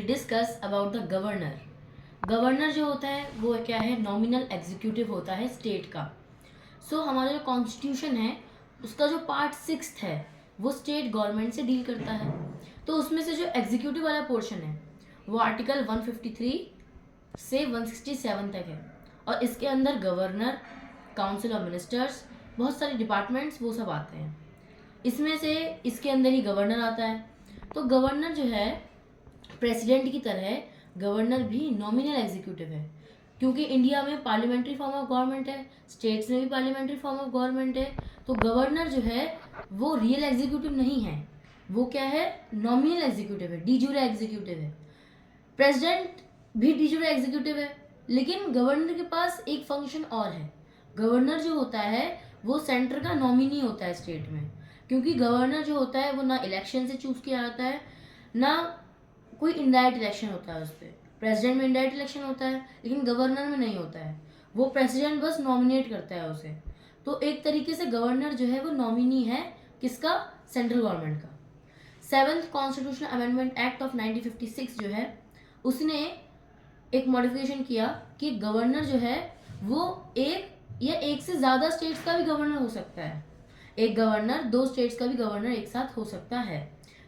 Will discuss about the governor. Governor जो होता है वो क्या है, नॉमिनल एग्जीक्यूटिव होता है स्टेट का। हमारा जो कॉन्स्टिट्यूशन है उसका जो पार्ट 6 है वो स्टेट गवर्नमेंट से डील करता है। तो उसमें से जो एग्जीक्यूटिव वाला पोर्शन है वो आर्टिकल 153 से 167 तक है, और इसके अंदर गवर्नर, काउंसिल ऑफ मिनिस्टर्स, बहुत सारे डिपार्टमेंट्स वो सब आते हैं। इसमें से इसके अंदर ही गवर्नर आता है। तो गवर्नर जो है प्रेसिडेंट की तरह, गवर्नर भी नॉमिनल एग्जीक्यूटिव है, क्योंकि इंडिया में पार्लियामेंट्री फॉर्म ऑफ गवर्नमेंट है, स्टेट्स में भी पार्लियामेंट्री फॉर्म ऑफ गवर्नमेंट है। तो गवर्नर जो है वो रियल एग्जीक्यूटिव नहीं है, वो क्या है, नॉमिनल एग्जीक्यूटिव है, डी जूरे एग्जीक्यूटिव है। प्रेसिडेंट भी डी जूरे एग्जीक्यूटिव है, लेकिन गवर्नर के पास एक फंक्शन और है। गवर्नर जो होता है वो सेंटर का नॉमिनी होता है स्टेट में, क्योंकि गवर्नर जो होता है वो ना इलेक्शन से चूज किया जाता है, ना कोई इनडायरेक्ट इलेक्शन होता है उस पर। प्रेसिडेंट में इनडायरेक्ट इलेक्शन होता है, लेकिन गवर्नर में नहीं होता है, वो प्रेसिडेंट बस नॉमिनेट करता है उसे। तो एक तरीके से गवर्नर जो है वो नॉमिनी है किसका, सेंट्रल गवर्नमेंट का। 7th constitutional amendment act of 1956 जो है उसने एक मॉडिफिकेशन किया कि गवर्नर जो है वो एक या एक से ज़्यादा स्टेट्स का भी गवर्नर हो सकता है। एक गवर्नर 2 स्टेट्स का भी गवर्नर एक साथ हो सकता है।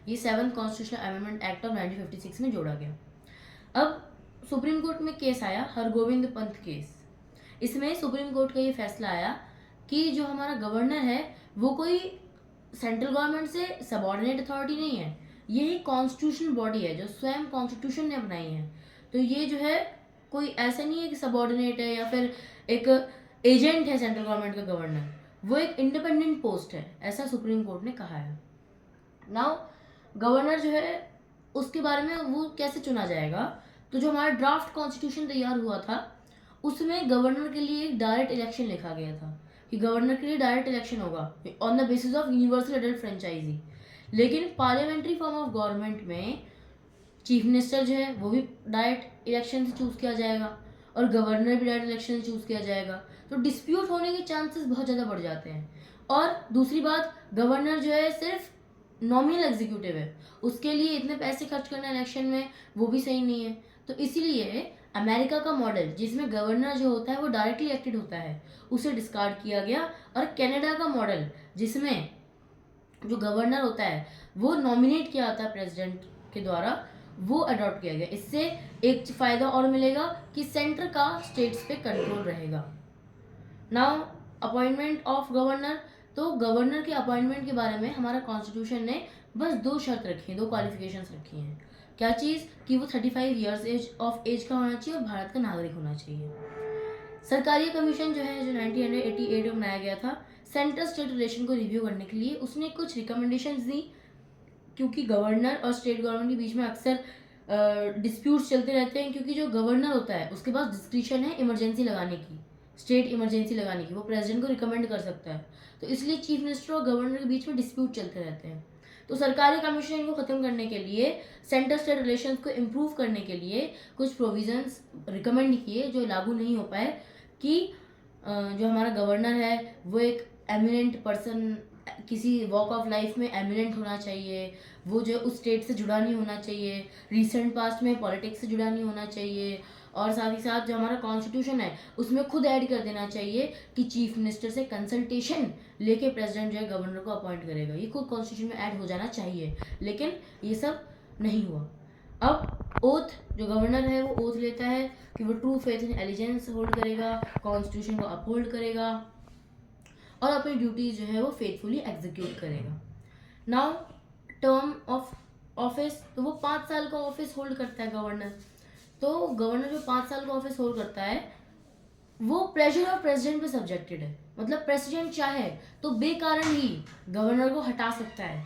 ये 7th constitutional amendment act of 1956 में जोड़ा गया। अब सुप्रीम कोर्ट में केस आया, हरगोविंद पंत केस। इसमें सुप्रीम कोर्ट का ये फैसला आया कि जो हमारा गवर्नर है वो कोई सेंट्रल गवर्नमेंट से सबऑर्डिनेट अथॉरिटी नहीं है, ये ही कॉन्स्टिट्यूशन बॉडी है जो स्वयं कॉन्स्टिट्यूशन ने बनाई है। तो ये जो है कोई ऐसा नहीं है कि सबऑर्डिनेट है या फिर एक एजेंट है सेंट्रल गवर्नमेंट का गवर्नर, वो एक इंडिपेंडेंट पोस्ट है, ऐसा सुप्रीम कोर्ट ने कहा है। नाउ गवर्नर जो है उसके बारे में वो कैसे चुना जाएगा, तो जो हमारा ड्राफ्ट कॉन्स्टिट्यूशन तैयार हुआ था उसमें गवर्नर के लिए एक डायरेक्ट इलेक्शन लिखा गया था कि गवर्नर के लिए डायरेक्ट इलेक्शन होगा on the basis of universal adult franchise. लेकिन पार्लियामेंट्री फॉर्म ऑफ गवर्नमेंट में चीफ मिनिस्टर जो है वो भी डायरेक्ट इलेक्शन से चूज किया जाएगा और गवर्नर भी डायरेक्ट इलेक्शन से चूज किया जाएगा। तो डिस्प्यूट होने के चांसेस बहुत ज़्यादा बढ़ जाते हैं। और दूसरी बात, गवर्नर जो है सिर्फ नॉमिनल एग्जीक्यूटिव है, उसके लिए इतने पैसे खर्च करना इलेक्शन में वो भी सही नहीं है। तो इसीलिए अमेरिका का मॉडल जिसमें गवर्नर जो होता है वो डायरेक्टली इलेक्टेड होता है उसे डिस्कार्ड किया गया, और कनाडा का मॉडल जिसमें जो गवर्नर होता है वो नॉमिनेट किया जाता है प्रेसिडेंट के द्वारा, वो अडॉप्ट किया गया। इससे एक फ़ायदा और मिलेगा कि सेंटर का स्टेट्स पे कंट्रोल रहेगा। नाउ अपॉइंटमेंट ऑफ गवर्नर, तो गवर्नर के अपॉइंटमेंट के बारे में हमारा कॉन्स्टिट्यूशन ने बस 2 शर्त रखी हैं, 2 क्वालिफिकेशंस रखी हैं। क्या चीज़, कि वो 35 ईयर्स एज का होना चाहिए और भारत का नागरिक होना चाहिए। सरकारी कमीशन जो है जो 1988 में बनाया गया था सेंट्रल स्टेट रिलेशन को रिव्यू करने के लिए, उसने कुछ रिकमेंडेशंस दी, क्योंकि गवर्नर और स्टेट गवर्नमेंट के बीच में अक्सर डिस्प्यूट्स चलते रहते हैं, क्योंकि जो गवर्नर होता है उसके पास डिस्क्रिशन है इमरजेंसी लगाने की, स्टेट इमरजेंसी लगाने की, वो प्रेसिडेंट को रिकमेंड कर सकता है। तो इसलिए चीफ मिनिस्टर और गवर्नर के बीच में डिस्प्यूट चलते रहते हैं। तो सरकारी कमीशन को ख़त्म करने के लिए, सेंटर स्टेट रिलेशंस को इम्प्रूव करने के लिए कुछ प्रोविजंस रिकमेंड किए जो लागू नहीं हो पाए, कि जो हमारा गवर्नर है वो एक एमिनेंट पर्सन, किसी वॉक ऑफ लाइफ में एमिनेंट होना चाहिए, वो जो उस स्टेट से जुड़ा नहीं होना चाहिए, रिसेंट पास्ट में पॉलिटिक्स से जुड़ा नहीं होना चाहिए, और साथ ही साथ जो हमारा कॉन्स्टिट्यूशन है उसमें खुद ऐड कर देना चाहिए कि चीफ मिनिस्टर से कंसल्टेशन लेके प्रेसिडेंट जो है गवर्नर को अपॉइंट करेगा। ये खुद कॉन्स्टिट्यूशन में ऐड हो जाना चाहिए, लेकिन ये सब नहीं हुआ। अब ओथ, जो गवर्नर है वो ओथ लेता है कि वो true faith and allegiance hold करेगा, कॉन्स्टिट्यूशन को अपहोल्ड करेगा और अपनी ड्यूटीज जो है वो फेथफुली एग्जीक्यूट करेगा। नाउ टर्म ऑफ ऑफिस, तो वो 5 साल का ऑफिस होल्ड करता है गवर्नर। तो गवर्नर जो 5 साल का ऑफिस होल्ड करता है वो प्रेशर ऑफ प्रेसिडेंट पे सब्जेक्टेड है, मतलब प्रेसिडेंट चाहे तो बेकारण ही गवर्नर को हटा सकता है।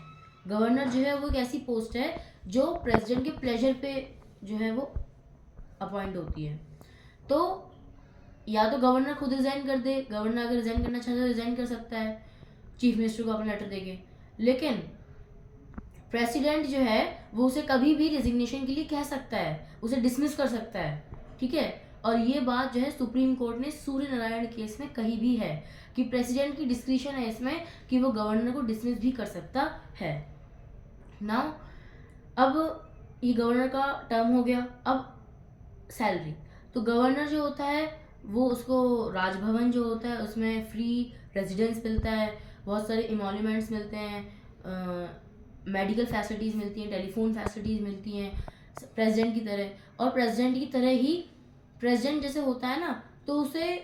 गवर्नर जो है वो एक ऐसी पोस्ट है जो प्रेसिडेंट के प्लेजर पे जो है वो अपॉइंट होती है। तो या तो गवर्नर खुद रिजाइन कर दे, गवर्नर अगर रिजाइन करना चाहता है तो रिजाइन कर सकता है चीफ मिनिस्टर को अपना लेटर देके, लेकिन प्रेसिडेंट जो है वो उसे कभी भी रेजिग्नेशन के लिए कह सकता है, उसे डिसमिस कर सकता है, ठीक है। और ये बात जो है सुप्रीम कोर्ट ने सूर्य नारायण केस में कही भी है कि प्रेसिडेंट की डिस्क्रिशन है इसमें कि वो गवर्नर को डिसमिस भी कर सकता है। नाउ अब ये गवर्नर का टर्म हो गया। अब सैलरी, तो गवर्नर जो होता है वो, उसको राजभवन जो होता है उसमें फ्री रेजिडेंस मिलता है, बहुत सारे इमोल्यूमेंट्स मिलते हैं, मेडिकल फैसिलिटीज़ मिलती हैं, टेलीफोन फैसिलिटीज़ मिलती हैं प्रेसिडेंट की तरह। और प्रेसिडेंट की तरह ही प्रेसिडेंट जैसे होता है ना, तो उसे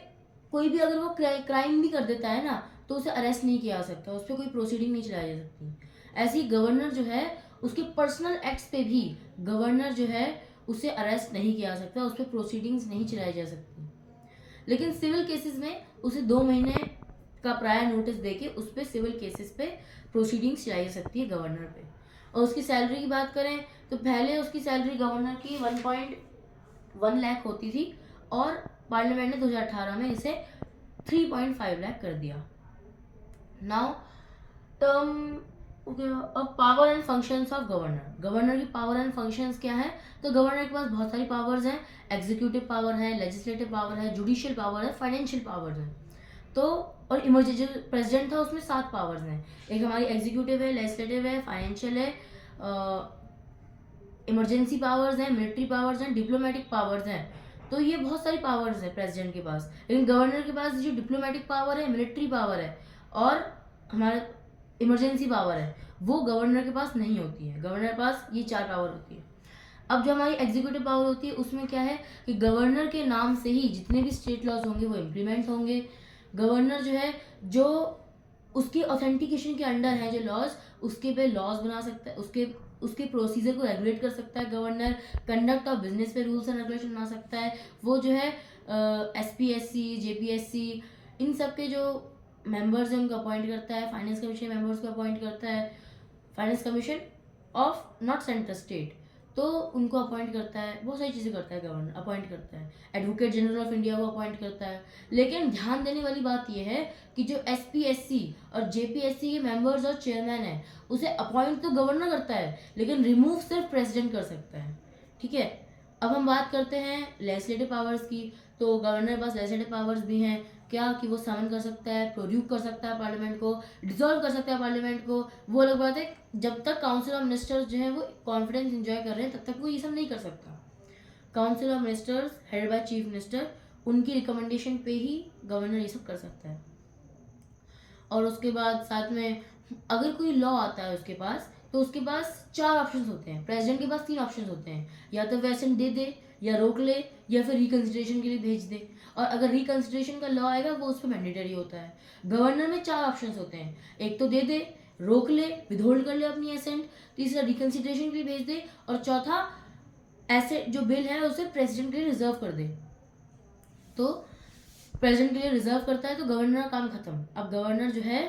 कोई भी अगर वो क्राइम भी कर देता है ना, तो उसे अरेस्ट नहीं किया जा सकता, उस पर कोई प्रोसीडिंग नहीं चलाई जा सकती। ऐसे ही गवर्नर जो है उसके पर्सनल एक्ट्स पे भी गवर्नर जो है उसे अरेस्ट नहीं किया जा सकता, उस पर प्रोसीडिंग्स नहीं चलाई जा सकती। लेकिन सिविल केसेस में उसे 2 महीने का प्रायर नोटिस देके उस पर सिविल केसेस पे प्रोसीडिंग्स चलाई जा सकती है गवर्नर पे। और उसकी सैलरी की बात करें तो पहले उसकी सैलरी गवर्नर की 1.1 लाख होती थी, और पार्लियामेंट ने 2018 में इसे 3.5 लाख कर दिया। नाउ टर्म, अब power and functions of governor. Governor की पावर एंड फंक्शंस क्या है? तो गवर्नर के पास बहुत सारी पावर्स हैं। एग्जीक्यूटिव पावर है, लेजिस्लेटिव पावर है, जुडिशियल पावर है, फाइनेंशियल पावर्स है। तो और इमरजेंसी जो प्रेसिडेंट था उसमें 7 पावर्स हैं। एक हमारी एग्जीक्यूटिव है, लेजिस्लेटिव है, फाइनेंशियल है, इमरजेंसी पावर्स हैं, मिलिट्री पावर्स हैं, डिप्लोमेटिक पावर्स हैं। तो ये बहुत सारी पावर्स है प्रेसिडेंट के पास। लेकिन गवर्नर के पास जो डिप्लोमेटिक पावर है, मिलिट्री पावर है और हमारा इमरजेंसी पावर है, वो गवर्नर के पास नहीं होती है। गवर्नर के पास ये 4 पावर होती है। अब जो हमारी एग्जीक्यूटिव पावर होती है उसमें क्या है कि गवर्नर के नाम से ही जितने भी स्टेट लॉज होंगे वो इम्प्लीमेंट होंगे। गवर्नर जो है, जो उसकी ऑथेंटिकेशन के अंडर है जो लॉज, उसके पे लॉज बना सकता है, उसके प्रोसीजर को रेगुलेट कर सकता है गवर्नर। कंडक्ट ऑफ बिजनेस पे रूल्स एंड रेगुलेशन बना सकता है। वो जो है SPSC, JPSC, इन सब के जो मेंबर्स हैं उनको अपॉइंट करता है। फाइनेंस कमीशन मेंबर्स को अपॉइंट करता है। Finance commission of not central state, तो उनको अपॉइंट करता है। बहुत सारी चीज़ें करता है गवर्नर, अपॉइंट करता है। एडवोकेट जनरल ऑफ इंडिया को अपॉइंट करता है। लेकिन ध्यान देने वाली बात यह है कि जो SPSC और JPSC के मेंबर्स और चेयरमैन है उसे अपॉइंट तो गवर्नर करता है, लेकिन रिमूव सिर्फ प्रेसिडेंट कर सकता है। ठीक है, अब हम बात करते हैं लेजिस्लेटिव पावर्स की। तो गवर्नर के पास लेजिस्लेटिव पावर्स भी हैं, क्या कि वो समन कर सकता है, प्रोड्यूस कर सकता है पार्लियामेंट को, डिसॉल्व कर सकता है पार्लियामेंट को। वो अलग बात है, जब तक काउंसिल ऑफ मिनिस्टर्स जो है वो कॉन्फिडेंस एंजॉय कर रहे हैं तब तक वो ये सब नहीं कर सकता। Council of ministers headed by chief minister, उनकी रिकमेंडेशन पे ही गवर्नर ये सब कर सकता है। और उसके बाद साथ में अगर कोई लॉ आता है उसके पास, तो उसके पास 4 ऑप्शन होते हैं। प्रेसिडेंट के पास 3 ऑप्शन होते हैं, या तो वैसे दे, या रोक ले, या फिर रिकंसिडरेशन के लिए भेज दे। और अगर रिकंसिडरेशन का लॉ आएगा वो उस पर मैंडेटरी होता है। गवर्नर में 4 ऑप्शन होते हैं, एक तो दे, रोक ले, विदहोल्ड कर ले अपनी एसेंट, तीसरा रिकंसिडरेशन के लिए भेज दे, और चौथा ऐसे जो बिल है उसे प्रेसिडेंट के लिए रिजर्व कर दे। तो प्रेसिडेंट के लिए रिजर्व करता है तो गवर्नर का काम खत्म। अब गवर्नर जो है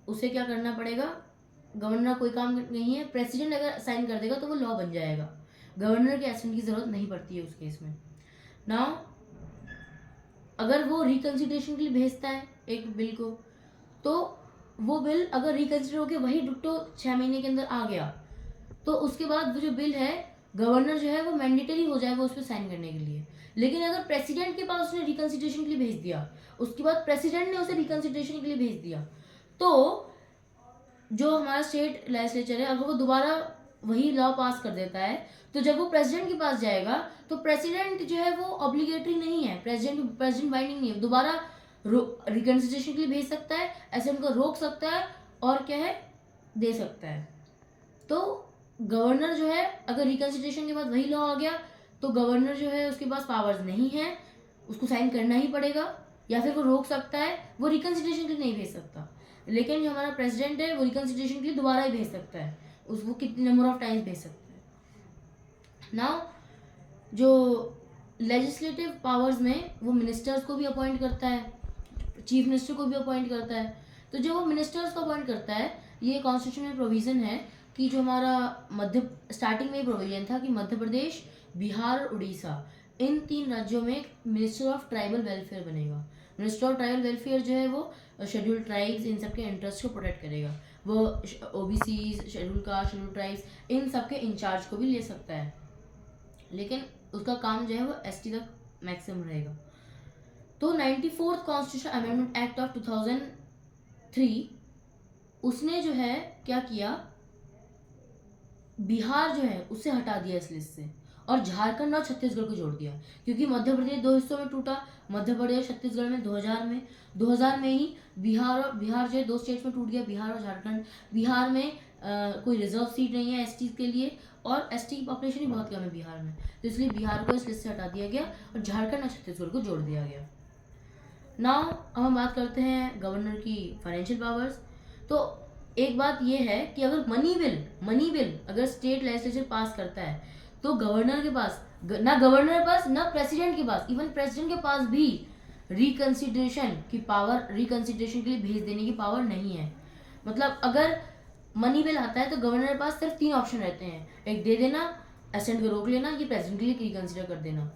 उसे क्या करना पड़ेगा? गवर्नर कोई काम नहीं है, प्रेसिडेंट अगर साइन कर देगा तो वो लॉ बन जाएगा। गवर्नर के एसेंट की जरूरत नहीं पड़ती है उस केस में। नाउ अगर वो रिकंसिडरेशन के लिए भेजता है एक बिल को, तो वो बिल अगर रिकंसिडर होकर वही डिट्टो 6 महीने के अंदर आ गया, तो उसके बाद वो जो बिल है गवर्नर जो है वो मैंडेटरी हो जाएगा उस पर साइन करने के लिए। लेकिन अगर प्रेसिडेंट के पास उसने रिकंसिडरेशन के लिए भेज दिया, उसके बाद प्रेसिडेंट ने उसे रिकंसिडरेशन के लिए भेज दिया, तो जो हमारा स्टेट लेजिस्लेचर है अगर वो दोबारा वही लॉ पास कर देता है, तो जब वो प्रेसिडेंट के पास जाएगा तो प्रेसिडेंट जो है वो ऑब्लिगेटरी नहीं है, प्रेसिडेंट बाइंडिंग नहीं है, दोबारा रिकंसिडरेशन के लिए भेज सकता है, ऐसे उनको रोक सकता है और क्या है दे सकता है। तो गवर्नर जो है अगर रिकंसिडरेशन के बाद वही लॉ आ गया तो गवर्नर जो है उसके पास पावर्स नहीं है, उसको साइन करना ही पड़ेगा, या फिर वो रोक सकता है, वो रिकंसिडरेशन के लिए नहीं भेज सकता। लेकिन जो हमारा प्रेसिडेंट है वो रिकंसिडरेशन के लिए दोबारा ही भेज सकता है, वो कितने नंबर ऑफ टाइम्स भेज सकता है। नाउ जो लेजिस्लेटिव पावर्स में वो मिनिस्टर्स को भी अपॉइंट करता है, चीफ मिनिस्टर को भी अपॉइंट करता है। तो जो वो मिनिस्टर्स को अपॉइंट करता है, ये कॉन्स्टिट्यूशन में प्रोविज़न है कि जो हमारा स्टार्टिंग में प्रोविजन था कि मध्य प्रदेश, बिहार और उड़ीसा, इन 3 राज्यों में मिनिस्टर ऑफ ट्राइबल वेलफेयर बनेगा। मिनिस्टर ऑफ ट्राइबल वेलफेयर जो है वो शेड्यूल्ड ट्राइब्स इन सबके इंटरेस्ट को प्रोटेक्ट करेगा। वो OBCs, schedule caste, schedule tribes, इन सबके इंचार्ज को भी ले सकता है, लेकिन उसका काम जो है वो ST तक मैक्सिमम रहेगा। तो 94th constitution amendment act of 2003 उसने जो है क्या किया, बिहार जो है उसे हटा दिया इस लिस्ट से और झारखंड और छत्तीसगढ़ को जोड़ दिया, क्योंकि मध्य प्रदेश दो हिस्सों में टूटा, मध्य प्रदेश छत्तीसगढ़ में 2000 में ही बिहार जो है दो स्टेट्स में टूट गया, बिहार और झारखंड। बिहार में कोई रिजर्व सीट नहीं है एसटी के लिए, और एसटी की पॉपुलेशन ही बहुत कम है बिहार में, तो इसलिए बिहार को इस लिस्ट से हटा दिया गया और झारखंड और छत्तीसगढ़ को जोड़ दिया गया। नाउ अब हम बात करते हैं गवर्नर की फाइनेंशियल पावर्स। तो एक बात यह है कि अगर मनी बिल अगर स्टेट लेजिस्लेचर पास करता है तो गवर्नर के पास ना गवर्नर के पास ना प्रेसिडेंट के पास, इवन प्रेसिडेंट के पास भी रिकंसिडरेशन के लिए भेज देने की पावर नहीं है। मतलब अगर मनी बिल आता है तो गवर्नर के पास सिर्फ 3 ऑप्शन रहते हैं, एक दे देना, असेंट को रोक लेना, ये प्रेसिडेंट के लिए रिकंसिडर कर देना।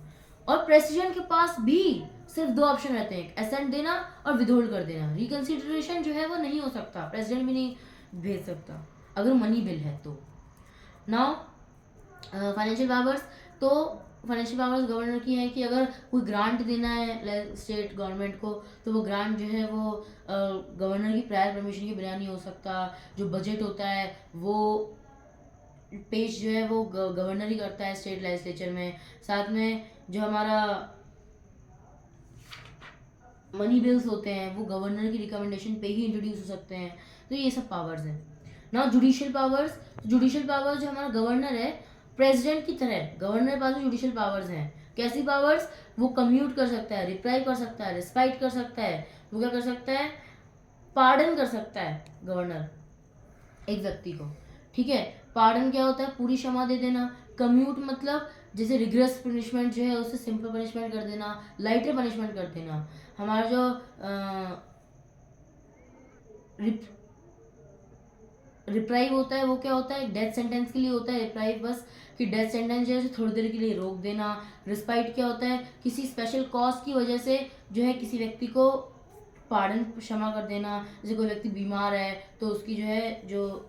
और प्रेसिडेंट के पास भी सिर्फ 2 ऑप्शन रहते हैं, असेंट देना और विदहोल्ड कर देना। रिकंसिडरेशन जो है वो नहीं हो सकता, प्रेसिडेंट भी नहीं भेज सकता अगर मनी बिल है तो। नाउ फाइनेंशियल पावर्स, तो फाइनेंशियल पावर्स गवर्नर की है कि अगर कोई ग्रांट देना है स्टेट गवर्नमेंट को तो वो ग्रांट जो है वो गवर्नर की प्रायर परमिशन के बिना नहीं हो सकता। जो बजट होता है वो पेश जो है वो गवर्नर ही करता है स्टेट लेजिस्लेचर में। साथ में जो हमारा मनी बिल्स होते हैं वो गवर्नर की रिकमेंडेशन पे ही इंट्रोड्यूस हो सकते हैं। तो ये सब पावर्स हैं। नाउ जुडिशियल पावर्स जो हमारा गवर्नर है प्रेसिडेंट की तरह, गवर्नर के पास भी जुडिशियल पावर्स हैं। कैसी पावर्स? वो कम्यूट कर सकता है, रिप्राइव कर सकता है, रिस्पाइट कर सकता है। वो क्या कर सकता है? पार्डन कर सकता है गवर्नर एक व्यक्ति को। ठीक है, पार्डन क्या होता है? पूरी क्षमा दे देना। कम्यूट मतलब जैसे रिग्रेस पनिशमेंट जो है उससे सिंपल पनिशमेंट कर देना, लाइटर पनिशमेंट कर देना। हमारा जो रिप्राइव होता है वो क्या होता है? डेथ सेंटेंस के लिए होता है रिप्राइव, बस कि डेथ सेंटेंस जो है थोड़ी देर के लिए रोक देना। रिस्पाइट क्या होता है? किसी स्पेशल कॉज की वजह से जो है किसी व्यक्ति को पार्डन, क्षमा कर देना। जैसे कोई व्यक्ति बीमार है तो उसकी जो है जो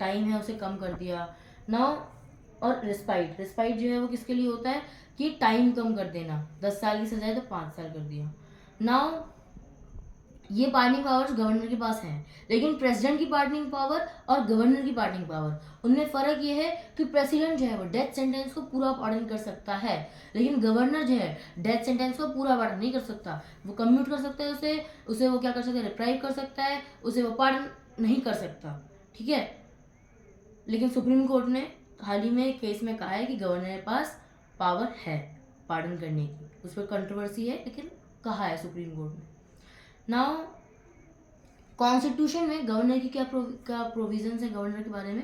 टाइम है उसे कम कर दिया। नाउ और रिस्पाइट जो है वो किसके लिए होता है? कि टाइम कम कर देना, 10 साल की सजा है तो 5 साल कर दिया। नाउ ये पार्डनिंग पावर्स गवर्नर के पास हैं, लेकिन प्रेसिडेंट की पार्डनिंग पावर और गवर्नर की पार्डनिंग पावर उनमें फ़र्क ये है कि प्रेसिडेंट जो है वो डेथ सेंटेंस को पूरा पार्डन कर सकता है, लेकिन गवर्नर जो है डेथ सेंटेंस को पूरा पार्डन नहीं कर सकता। वो कम्यूट कर सकता है उसे वो क्या कर सकता है? रिप्राइव कर सकता है, उसे वो पार्डन नहीं कर सकता। ठीक है, लेकिन सुप्रीम कोर्ट ने हाल ही में केस में कहा है कि गवर्नर के पास पावर है पार्डन करने की। उस पर कंट्रोवर्सी है लेकिन कहा है सुप्रीम कोर्ट ने। नाउ कॉन्स्टिट्यूशन में गवर्नर की क्या प्रोविजंस है गवर्नर के बारे में?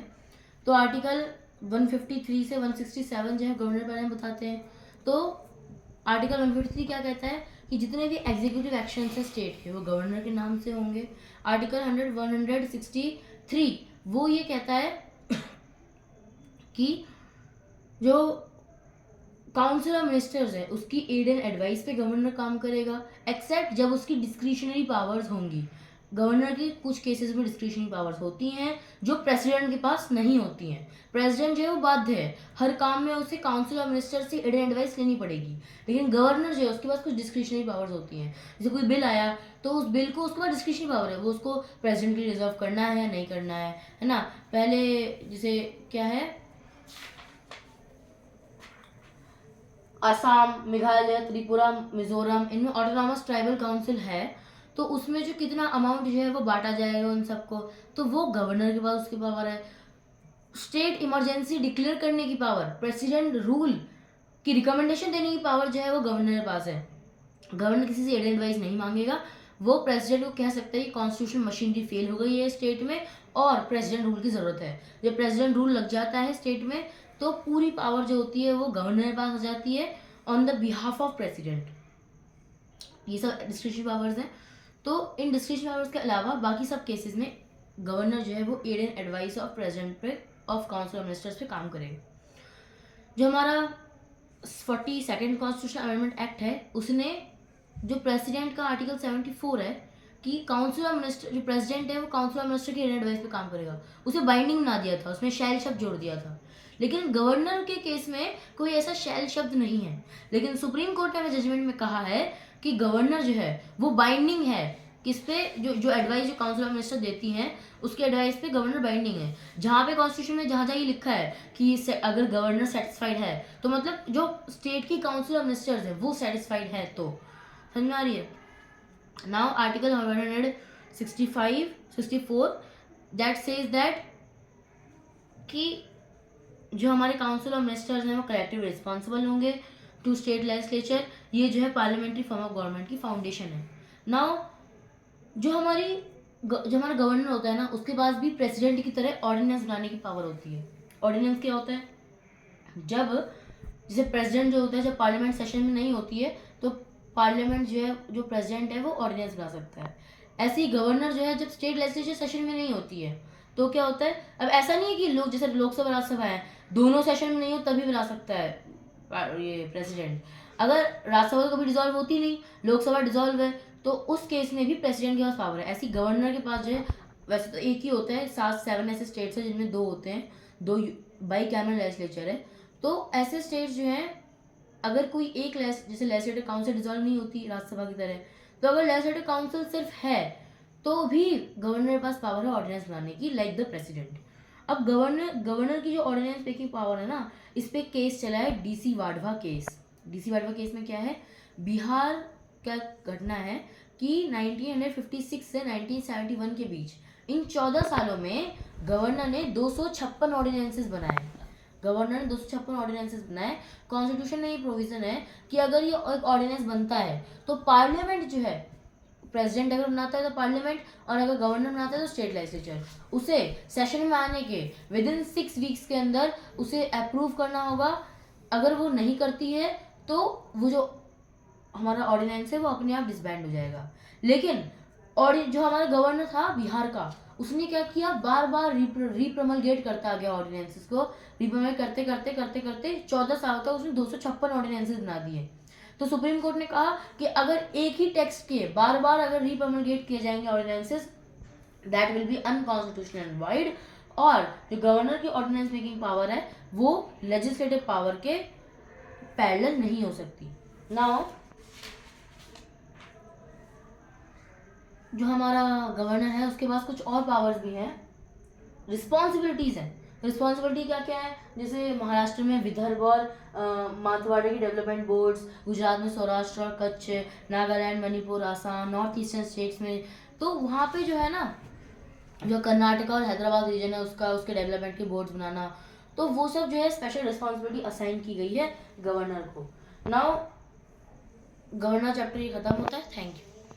तो आर्टिकल 153 से 167 जो है गवर्नर के बारे में बताते हैं। तो आर्टिकल 153 क्या कहता है कि जितने भी एग्जीक्यूटिव एक्शंस है स्टेट के वो गवर्नर के नाम से होंगे। आर्टिकल 163 वो ये कहता है कि जो काउंसिल ऑफ मिनिस्टर्स है उसकी एड एंड एडवाइस पे गवर्नर काम करेगा, एक्सेप्ट जब उसकी डिस्क्रिशनरी पावर्स होंगी। गवर्नर की कुछ केसेस में डिस्क्रिशनरी पावर्स होती हैं जो प्रेसिडेंट के पास नहीं होती हैं। प्रेसिडेंट जो है वो बाध्य है, हर काम में उसे काउंसिल ऑफ मिनिस्टर से एड एंड एडवाइस लेनी पड़ेगी, लेकिन गवर्नर जो है उसके पास कुछ डिस्क्रिशनरी पावर्स होती हैं। जैसे कोई बिल आया तो उस बिल को उसके पास डिस्क्रिशनरी पावर है, वो उसको प्रेसिडेंट के लिए रिजर्व करना है या नहीं करना है ना। पहले जैसे क्या है, असम, मेघालय, त्रिपुरा, मिजोरम, इनमें ऑटोनॉमस ट्राइबल काउंसिल है, तो उसमें जो कितना अमाउंट जो है वो बांटा जाएगा उन सबको, तो वो गवर्नर के पास उसकी पावर है। स्टेट इमरजेंसी डिक्लेयर करने की पावर, प्रेसिडेंट रूल की रिकमेंडेशन देने की पावर जो है वो गवर्नर के पास है। गवर्नर किसी से एड एडवाइस नहीं मांगेगा, वो प्रेसिडेंट को कह सकता है कि कॉन्स्टिट्यूशन मशीनरी फेल हो गई है स्टेट में और प्रेसिडेंट रूल की ज़रूरत है। जब प्रेसिडेंट रूल लग जाता है स्टेट में तो पूरी पावर जो होती है वो गवर्नर के पास आ जाती है on the behalf of president. ये सब डिस्क्रिशनरी पावर्स हैं। तो इन डिस्क्रिशनरी पावर्स के अलावा बाकी सब केसेस में गवर्नर जो है वो aid and advice of president पे ऑफ काउंसिल ऑफ मिनिस्टर्स पे काम करेगा। जो हमारा 42nd कॉन्स्टिट्यूशनल अमेंडमेंट एक्ट है उसने जो प्रेसिडेंट का आर्टिकल 74 है कि काउंसिल ऑफ मिनिस्टर, जो प्रेसिडेंट है वो काउंसिल ऑफ मिनिस्टर की एड एंड एडवाइस पे काम करेगा, उसे बाइंडिंग बना दिया था, उसमें शैल शब्द जोड़ दिया था। लेकिन गवर्नर के केस में कोई ऐसा शैल शब्द नहीं है, लेकिन सुप्रीम कोर्ट ने जजमेंट में कहा है कि गवर्नर जो है वो बाइंडिंग है किस पे, जो एडवाइस जो काउंसिल ऑफ मिनिस्टर देती हैं उसके एडवाइस पे गवर्नर बाइंडिंग है। जहाँ पे कॉन्स्टिट्यूशन में जहाँ ये लिखा है कि अगर गवर्नर सेटिस्फाइड है तो मतलब जो स्टेट की काउंसिल ऑफ मिनिस्टर्स है वो सेटिस्फाइड है, तो समझ में आ रही है। Now article 165-64 that says that कि जो हमारे काउंसिल ऑफ मिनिस्टर्स हैं वो कलेक्टिव रिस्पॉन्सिबल होंगे टू स्टेट लेजिस्लेचर। ये जो है पार्लियामेंट्री फॉर्म ऑफ गवर्नमेंट की फाउंडेशन है। नाउ जो हमारा गवर्नर होता है ना, उसके पास भी प्रेसिडेंट की तरह ऑर्डिनेंस बनाने की पावर होती है। ऑर्डिनेंस क्या होता है? जब जैसे प्रेसिडेंट जो होता है, जब पार्लियामेंट सेशन में नहीं होती है तो पार्लियामेंट जो है, जो प्रेसिडेंट है वो ऑर्डिनेंस बना सकता है। ऐसे ही गवर्नर जो है जब स्टेट लेजिस्लेचर सेशन में नहीं होती है तो क्या होता है, अब ऐसा नहीं है कि लोग जैसे लोकसभा राज्यसभा है दोनों सेशन में नहीं हो तभी बना सकता है ये प्रेसिडेंट। अगर राज्यसभा कभी डिसॉल्व होती नहीं, लोकसभा डिसॉल्व है, तो उस केस में भी प्रेसिडेंट के पास पावर है। ऐसी गवर्नर के पास जो है, वैसे तो एक ही होता है, 7 ऐसे स्टेट्स हैं जिनमें 2 होते हैं, 2 बाई कैमरल लेजिस्लेचर है। तो ऐसे स्टेट्स जो हैं, अगर कोई एक जैसे लेजिस्लेटिव काउंसिल डिसॉल्व नहीं होती राज्यसभा की तरह, तो अगर लेजिस्लेटिव काउंसिल सिर्फ है तो भी गवर्नर के पास पावर है ऑर्डिनेंस बनाने की, लाइक द प्रेसिडेंट। अब गवर्नर की जो ऑर्डिनेंस मेकिंग पावर है ना, इस पे केस चला है डीसी वाडवा केस। डीसी वाडवा केस में क्या है, बिहार का घटना है कि 1956 से 1971 के बीच इन 14 सालों में गवर्नर ने 256 ऑर्डिनेंसेस बनाए। गवर्नर ने 256 ऑर्डिनेंसेस बनाए। कॉन्स्टिट्यूशन में ये प्रोविजन है कि अगर ये एक ऑर्डिनेंस बनता है तो पार्लियामेंट जो है, प्रेसिडेंट अगर बनाता है तो पार्लियामेंट, और अगर गवर्नर बनाता है तो स्टेट लेजिस्लेचर, उसे सेशन में आने के विदिन 6 वीक्स के अंदर उसे अप्रूव करना होगा। अगर वो नहीं करती है तो वो जो हमारा ऑर्डिनेंस है वो अपने आप डिसबैंड हो जाएगा। लेकिन और जो हमारा गवर्नर था बिहार का, उसने क्या किया, बार बार रिप्रमलगेट करता गया ऑर्डिनेंसेस को। रिप्रमलगेट करते करते करते करते 14 साल तक उसने 256 ऑर्डिनेंसेस बना दिए। तो सुप्रीम कोर्ट ने कहा कि अगर एक ही टेक्स्ट के बार बार अगर रिप्रमलगेट किए जाएंगे ordinances, that will be unconstitutional and wide, और जो गवर्नर की ऑर्डिनेंस मेकिंग पावर है वो लेजिस्लेटिव पावर के पैरेलल नहीं हो सकती। नाउ जो हमारा गवर्नर है उसके पास कुछ और पावर्स भी हैं, रिस्पॉन्सिबिलिटीज हैं। रिस्पॉन्सिबिलिटी क्या क्या है, जैसे महाराष्ट्र में विदर्भ और मारवाड़ी की डेवलपमेंट बोर्ड्स, गुजरात में सौराष्ट्र और Kutch, Nagaland, Manipur, Assam, north eastern states में, तो वहाँ पे जो है ना, जो कर्नाटका और हैदराबाद रीजन है उसके डेवलपमेंट के बोर्ड्स बनाना, तो वो सब जो है स्पेशल रिस्पॉन्सिबिलिटी असाइन की गई है गवर्नर को। नाउ गवर्नर चैप्टर ये खत्म होता है। Thank you.